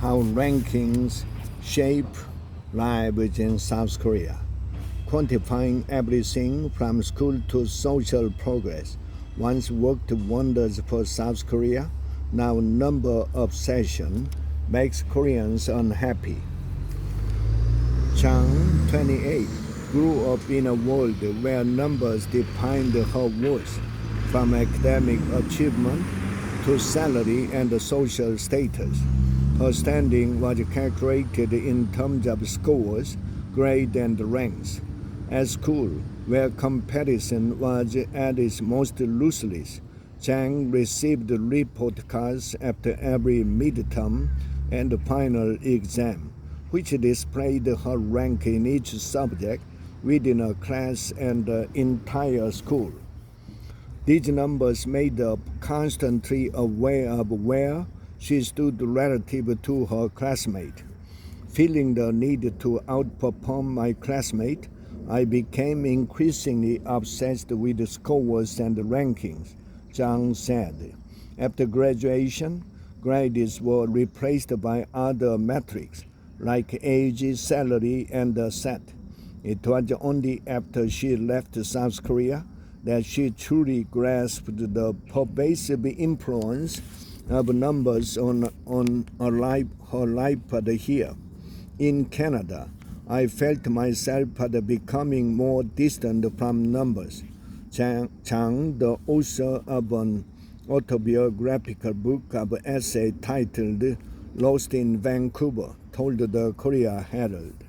how rankings shape lives in South Korea, quantifying everything from school to social progress. Once worked wonders for South Korea, now number obsession makes Koreans unhappy. Chang, 28, grew up in a world where numbers defined her worth, from academic achievement to salary and social status. Her standing was calculated in terms of scores, grades, and ranks. At school, where comparison was at its most ruthless, Chang received report cards after every midterm and final exam, which displayed her rank in each subject within a class and the entire school. These numbers made her constantly aware of where she stood relative to her classmate. Feeling the need to outperform my classmate, I became increasingly obsessed with the scores and the rankings, Zhang said. After graduation, grades were replaced by other metrics like age, salary, and set. It was only after she left South Korea that she truly grasped the pervasive influence of numbers on her life here. In Canada, I felt myself becoming more distant from numbers. Chang, the author of an autobiographical book of essay titled Lost in Vancouver, told the Korea Herald.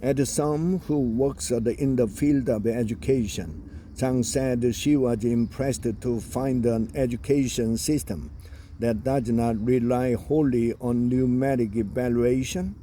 As someone who works in the field of education, Chang said she was impressed to find an education system that does not rely wholly on numeric evaluation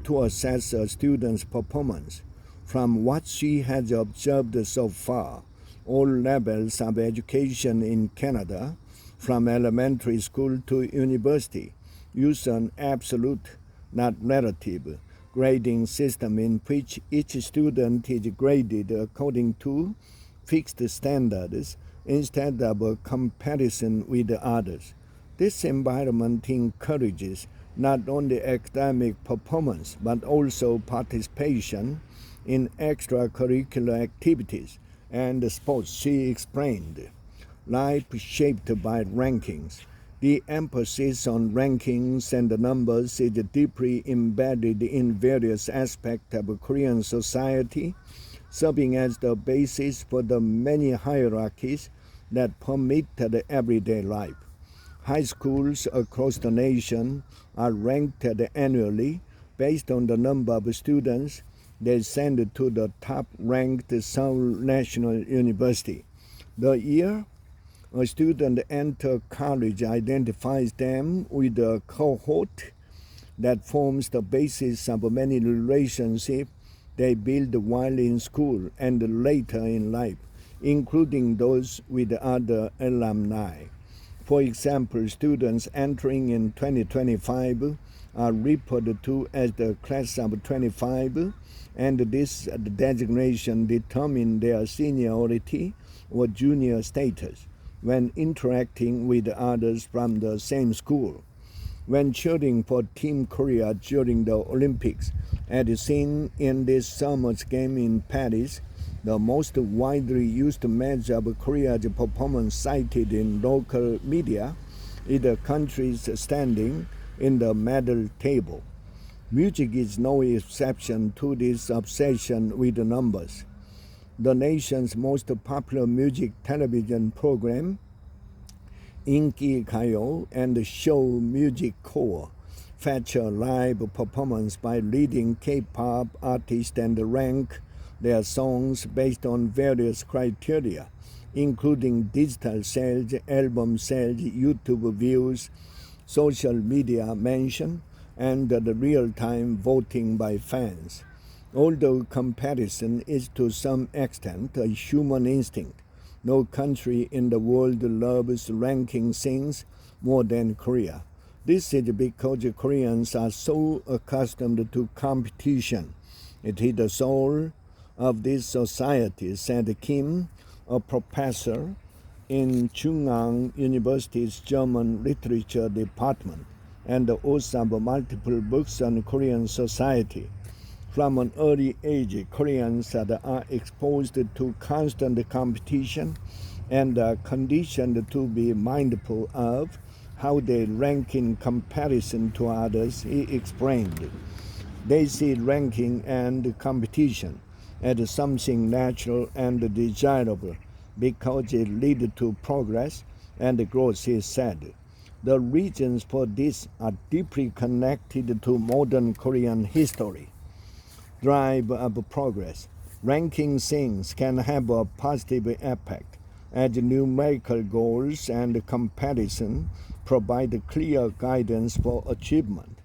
to assess a student's performance. From what she has observed so far, all levels of education in Canada, from elementary school to university, use an absolute, not relative, grading system in which each student is graded according to fixed standards instead of a comparison with others. This environment encourages not only academic performance but also participation in extracurricular activities and sports, she explained. Life shaped by rankings. The emphasis on rankings and numbers is deeply embedded in various aspects of Korean society, serving as the basis for the many hierarchies that permeate everyday life. High schools across the nation are ranked annually based on the number of students they send to the top-ranked Seoul National University. The year a student enters college identifies them with a cohort that forms the basis of many relationships they build while in school and later in life, including those with other alumni. For example, students entering in 2025 are referred to as the class of 25, and this designation determines their seniority or junior status when interacting with others from the same school. When cheering for Team Korea during the Olympics, as seen in this summer's game in Paris, the most widely used measure of Korea's performance cited in local media is the country's standing in the medal table. Music is no exception to this obsession with the numbers. The nation's most popular music television program, Inki Gayo, and Show Music Core feature live performance by leading K-pop artists and rank their songs based on various criteria, including digital sales, album sales, YouTube views, social media mention, and the real-time voting by fans. Although comparison is to some extent a human instinct, no country in the world loves ranking things more than Korea. This is because Koreans are so accustomed to competition. It is the soul of this society, said Kim, a professor in Chungang University's German Literature Department. and the author of multiple books on Korean society. From an early age, Koreans are exposed to constant competition and are conditioned to be mindful of how they rank in comparison to others, he explained. They see ranking and competition as something natural and desirable because it leads to progress and growth, he said. The reasons for this are deeply connected to modern Korean history. Drive of progress. Ranking things can have a positive impact, as numerical goals and comparison provide clear guidance for achievement.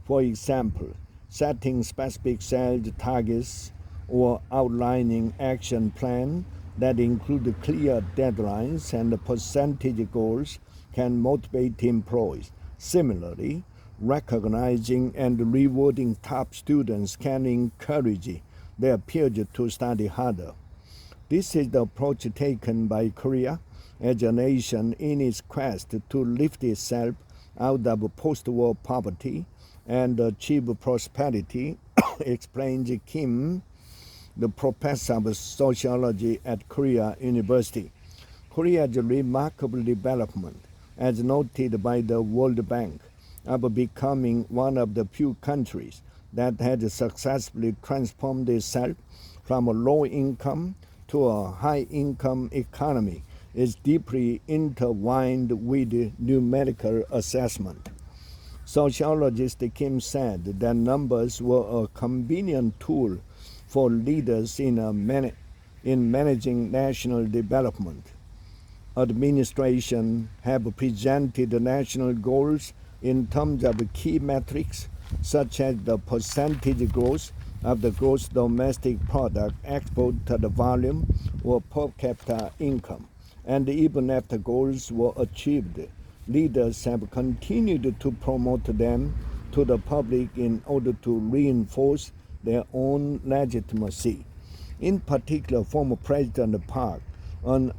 For example, setting specific sales targets or outlining action plans that include clear deadlines and percentage goals can motivate employees. Similarly, recognizing and rewarding top students can encourage their peers to study harder. This is the approach taken by Korea as a nation in its quest to lift itself out of post-war poverty and achieve prosperity, explains Kim, the professor of sociology at Korea University. Korea's remarkable development, as noted by the World Bank, of becoming one of the few countries that has successfully transformed itself from a low-income to a high-income economy, is deeply intertwined with numerical assessment. Sociologist Kim said that numbers were a convenient tool for leaders in managing national development. Administration have presented national goals in terms of key metrics such as the percentage growth of the gross domestic product, export volume, or per capita income. And even after goals were achieved, leaders have continued to promote them to the public in order to reinforce their own legitimacy. In particular, former President Park, an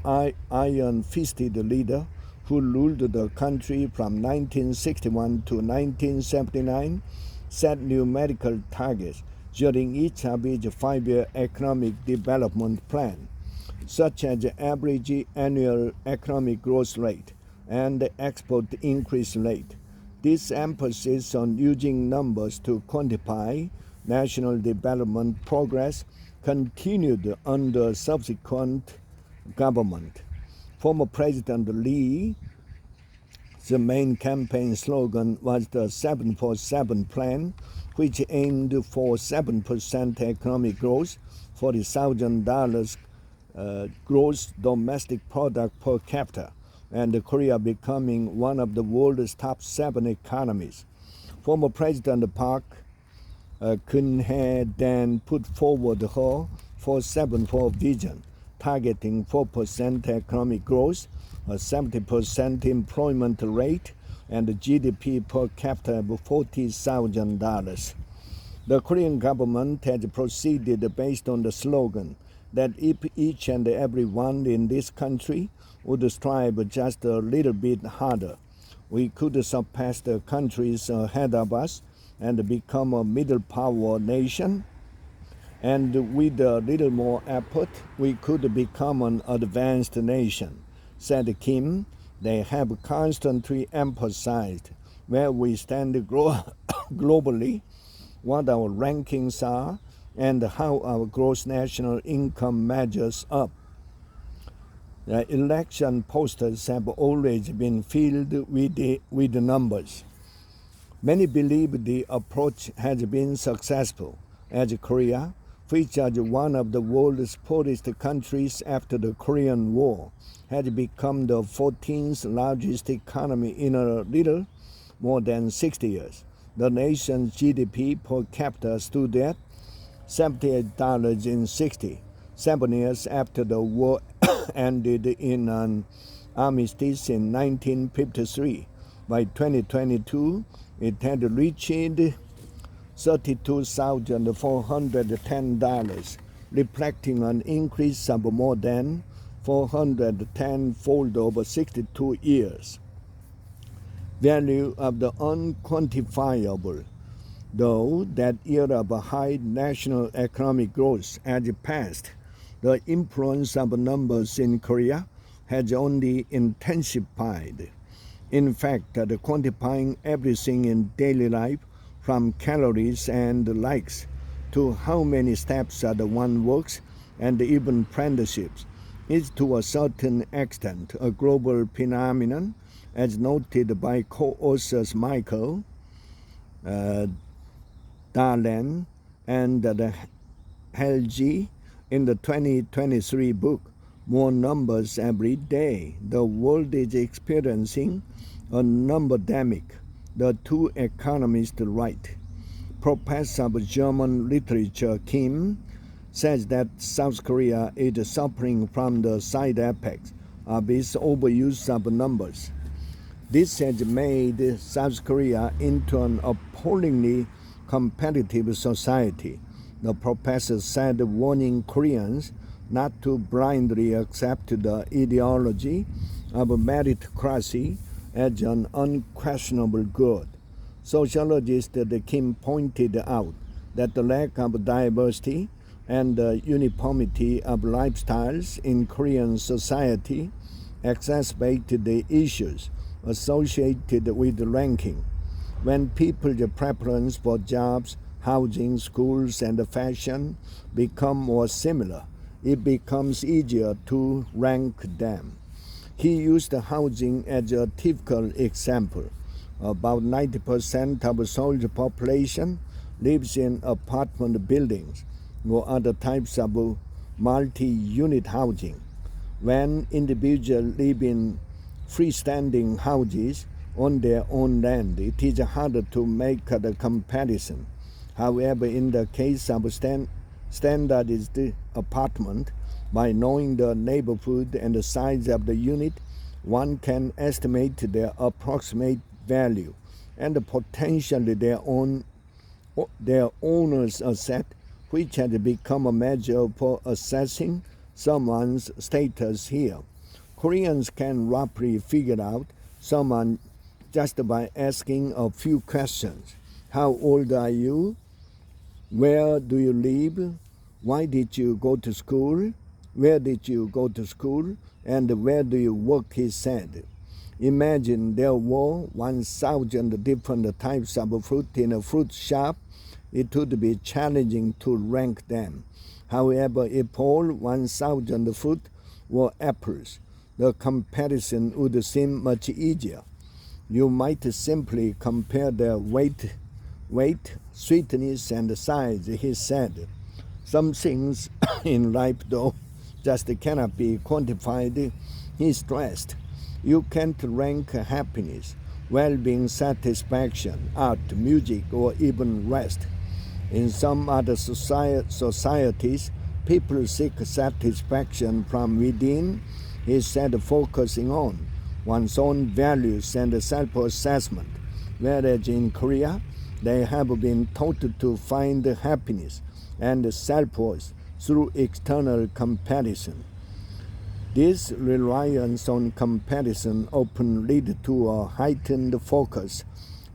iron-fisted leader who ruled the country from 1961 to 1979, set numerical targets during each of his 5-year economic development plan, such as average annual economic growth rate and export increase rate. This emphasis on using numbers to quantify national development progress continued under subsequent government. Former President Lee's main campaign slogan was the 747 plan, which aimed for 7% economic growth, $40,000 gross domestic product per capita, and Korea becoming one of the world's top 7 economies. Former President Park Geun-hye then put forward her 474 vision, targeting 4% economic growth, a 70% employment rate, and a GDP per capita of $40,000. The Korean government has proceeded based on the slogan that if each and every one in this country would strive just a little bit harder, we could surpass the countries ahead of us and become a middle power nation. And with a little more effort, we could become an advanced nation, said Kim. They have constantly emphasized where we stand globally, what our rankings are, and how our gross national income measures up. The election posters have always been filled with the numbers. Many believe the approach has been successful, as Korea, which is one of the world's poorest countries after the Korean War, had become the 14th largest economy in a little more than 60 years. The nation's GDP per capita stood at $78.60, 7 years after the war ended in an armistice in 1953. By 2022, it had reached $32,410, reflecting an increase of more than 410-fold over 62 years. value of the unquantifiable. Though that era of high national economic growth has passed, the influence of numbers in Korea has only intensified. In fact, quantifying everything in daily life, from calories and the likes to how many steps one walks and even friendships, is to a certain extent a global phenomenon, as noted by co-authors Michael Darlan and Helgi in the 2023 book, More Numbers Every Day. The world is experiencing a numberdemic, the two economists write. Professor of German literature Kim says that South Korea is suffering from the side effects of its overuse of numbers. This has made South Korea into an appallingly competitive society, the professor said, warning Koreans not to blindly accept the ideology of meritocracy as an unquestionable good. Sociologist Kim pointed out that the lack of diversity and the uniformity of lifestyles in Korean society exacerbated the issues associated with ranking. When people's preference for jobs, housing, schools, and fashion become more similar, it becomes easier to rank them. He used housing as a typical example. About 90% of Seoul's population lives in apartment buildings or other types of multi-unit housing. When individuals live in freestanding houses on their own land, it is harder to make the comparison. However, in the case of standardized apartment, by knowing the neighborhood and the size of the unit, one can estimate their approximate value and potentially their owner's asset, which has become a measure for assessing someone's status here. Koreans can roughly figure out someone just by asking a few questions. How old are you? Where do you live? Why did you go to school? Where did you go to school? And where do you work, he said. Imagine there were 1,000 different types of fruit in a fruit shop. It would be challenging to rank them. However, if all 1,000 fruit were apples, the comparison would seem much easier. You might simply compare their weight, sweetness, and size, he said. Some things in life, though, just cannot be quantified, he stressed. You can't rank happiness, well-being, satisfaction, art, music, or even rest. In some other societies, people seek satisfaction from within, he said, focusing on one's own values and self-assessment, whereas in Korea, they have been taught to find happiness and self-worth through external comparison. This reliance on comparison often leads to a heightened focus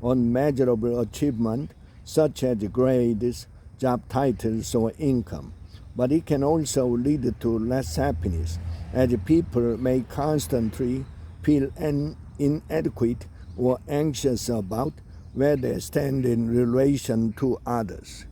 on measurable achievement, such as grades, job titles, or income. But it can also lead to less happiness, as people may constantly feel inadequate or anxious about where they stand in relation to others.